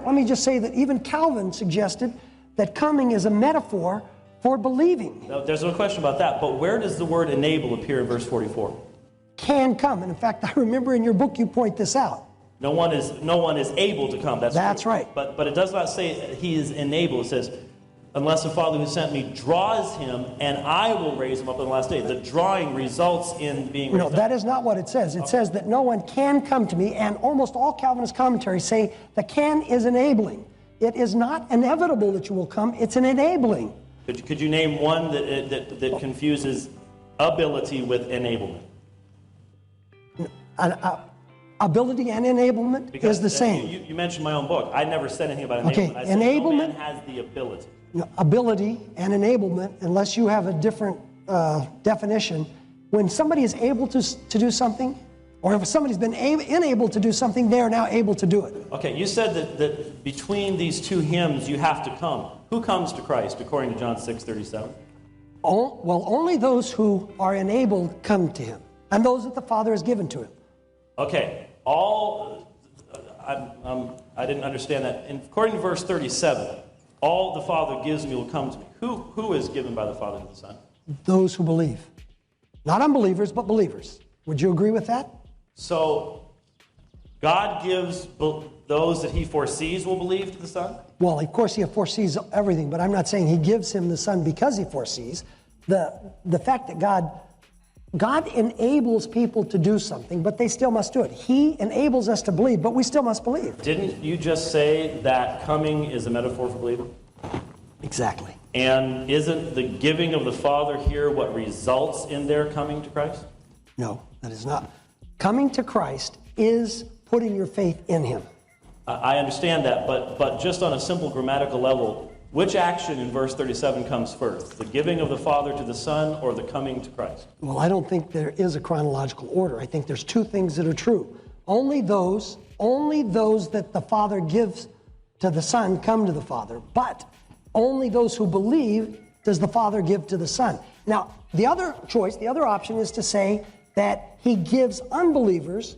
Let me just say that even Calvin suggested that coming is a metaphor for believing. No, there's no question about that, but where does the word enable appear in verse 44? Can come. And in fact, I remember in your book you point this out. No one is able to come. That's true. Right. But it does not say he is enabled. It says, unless the Father who sent me draws him, and I will raise him up on the last day. The drawing results in being raised up. No, that is not what it says. It says that no one can come to me, and almost all Calvinist commentaries say the can is enabling. It is not inevitable that you will come. It's an enabling. Could you name one that confuses ability with enablement? Ability and enablement is the same. You mentioned my own book. I never said anything about enablement. Okay, I said no man has the ability. Ability and enablement, unless you have a different definition, when somebody is able to do something, or if somebody's been unable to do something, they are now able to do it. Okay, you said that between these two hymns you have to come. Who comes to Christ according to John 6:37? Well, only those who are enabled come to him, and those that the Father has given to him. Okay, I didn't understand that. And according to verse 37, all the Father gives me will come to me. Who is given by the Father to the Son? Those who believe. Not unbelievers, but believers. Would you agree with that? So, God gives those that he foresees will believe to the Son? Well, of course he foresees everything, but I'm not saying he gives him the Son because he foresees. The fact that God enables people to do something, but they still must do it. He enables us to believe, but we still must believe. Didn't you just say that coming is a metaphor for believing? Exactly. And isn't the giving of the Father here what results in their coming to Christ? No, that is not. Coming to Christ is putting your faith in him. I understand that, but just on a simple grammatical level, which action in verse 37 comes first? The giving of the Father to the Son or the coming to Christ? Well, I don't think there is a chronological order. I think there's two things that are true. Only those that the Father gives to the Son come to the Father, but only those who believe does the Father give to the Son. Now, the other option is to say that he gives unbelievers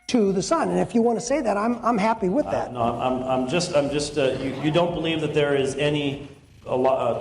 to the Son, and if you want to say that, I'm happy with that. No, I'm just. You don't believe that there is any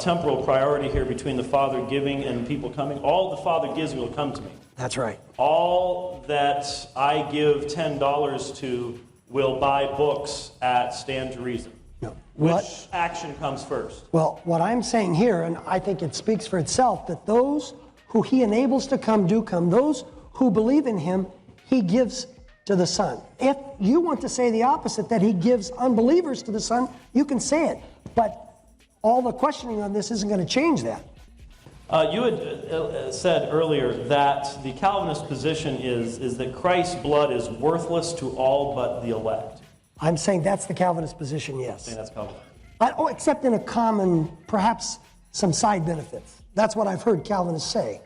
temporal priority here between the Father giving and people coming. All the Father gives me will come to me. That's right. All that I give $10 to will buy books at Stand to Reason. No. Which action comes first? Well, what I'm saying here, and I think it speaks for itself, that those who he enables to come do come. Those who believe in him, he gives to the Son. If you want to say the opposite, that he gives unbelievers to the Son, you can say it. But all the questioning on this isn't going to change that. You had said earlier that the Calvinist position is that Christ's blood is worthless to all but the elect. I'm saying that's the Calvinist position, yes. That's Calvinist. Except in a common, perhaps some side benefits. That's what I've heard Calvinists say.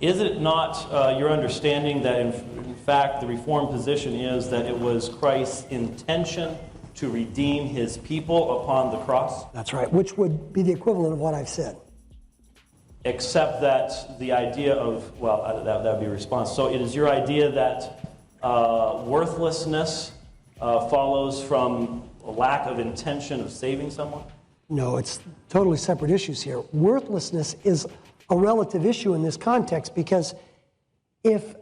Is it not your understanding that, in fact, the Reformed position is that it was Christ's intention to redeem his people upon the cross? That's right, which would be the equivalent of what I've said. Except that the idea of, well, that would be a response. So it is your idea that worthlessness follows from a lack of intention of saving someone? No, it's totally separate issues here. Worthlessness is a relative issue in this context, because if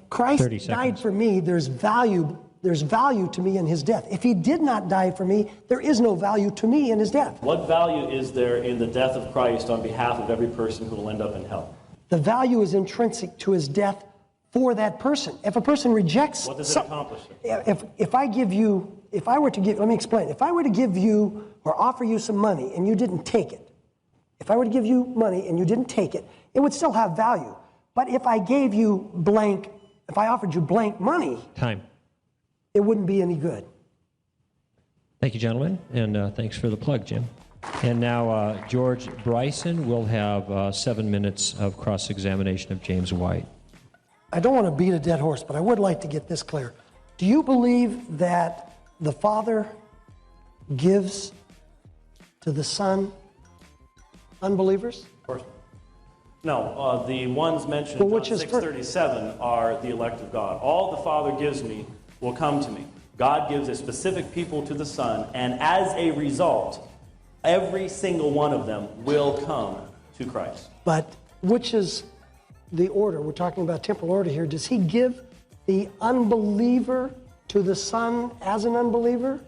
Christ died for me, there's value to me in his death. If he did not die for me, there is no value to me in his death. What value is there in the death of Christ on behalf of every person who will end up in hell? The value is intrinsic to his death for that person. If a person rejects... What does it accomplish? Let me explain. If I were to give you or offer you some money and you didn't take it, if I were to give you money and you didn't take it, it would still have value. But if I offered you blank money... Time. It wouldn't be any good. Thank you, gentlemen, and thanks for the plug, Jim. And now George Bryson will have 7 minutes of cross-examination of James White. I don't want to beat a dead horse, but I would like to get this clear. Do you believe that the Father gives to the Son unbelievers? Of course. No, the ones mentioned in 6:37 are the elect of God. All the Father gives me will come to me. God gives a specific people to the Son, and as a result, every single one of them will come to Christ. But which is the order? We're talking about temporal order here. Does he give the unbeliever to the Son as an unbeliever,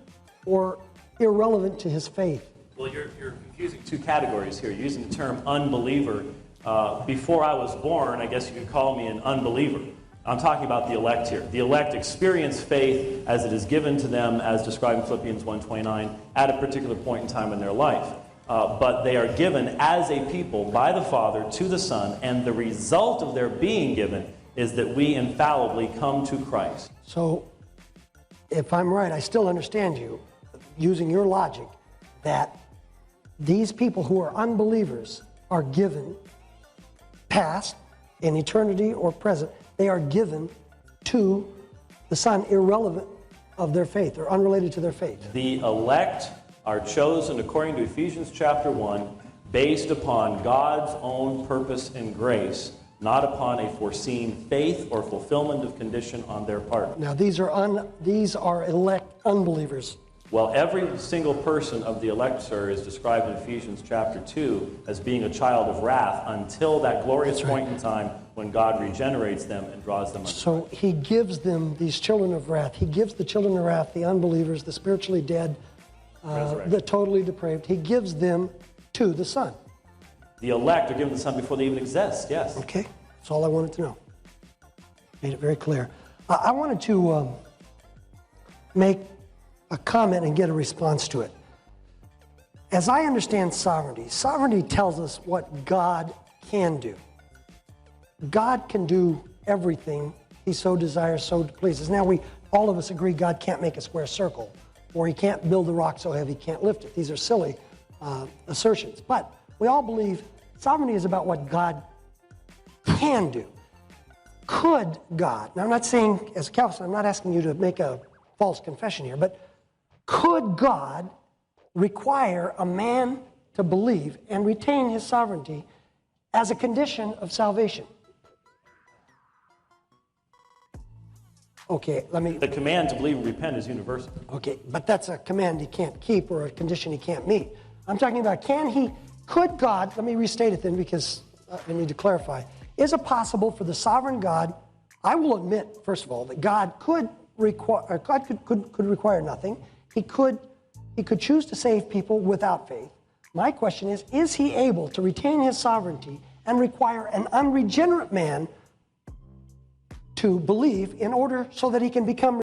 or irrelevant to his faith? Well, you're confusing two categories here. You're using the term unbeliever. Before I was born, I guess you could call me an unbeliever. I'm talking about the elect here. The elect experience faith as it is given to them, as described in Philippians 1:29, at a particular point in time in their life. But they are given as a people by the Father to the Son, and the result of their being given is that we infallibly come to Christ. So, if I'm right, I still understand you, using your logic, that these people who are unbelievers are given, past, in eternity or present, they are given to the Son irrelevant of their faith or unrelated to their faith. The elect are chosen, according to Ephesians chapter 1, based upon God's own purpose and grace, not upon a foreseen faith or fulfillment of condition on their part. Now, these are elect unbelievers. Well, every single person of the elect, sir, is described in Ephesians chapter 2 as being a child of wrath until that glorious point in time when God regenerates them and draws them unto So he gives them these children of wrath. He gives the children of wrath, the unbelievers, the spiritually dead, the totally depraved. He gives them to the Son. The elect are given the Son before they even exist, yes. Okay, that's all I wanted to know. Made it very clear. I wanted to make a comment and get a response to it. As I understand sovereignty, sovereignty tells us what God can do. God can do everything he so desires, so pleases. Now, all of us agree God can't make a square circle, or he can't build a rock so heavy he can't lift it. These are silly assertions. But we all believe sovereignty is about what God can do. Could God, now I'm not saying, as a Calvinist, I'm not asking you to make a false confession here, but could God require a man to believe and retain his sovereignty as a condition of salvation? Okay, The command to believe and repent is universal. Okay, but that's a command he can't keep or a condition he can't meet. I'm talking about could God, let me restate it then because I need to clarify. Is it possible for the sovereign God, I will admit, first of all, that God could require nothing. He could choose to save people without faith. My question is he able to retain his sovereignty and require an unregenerate man to believe in order so that he can become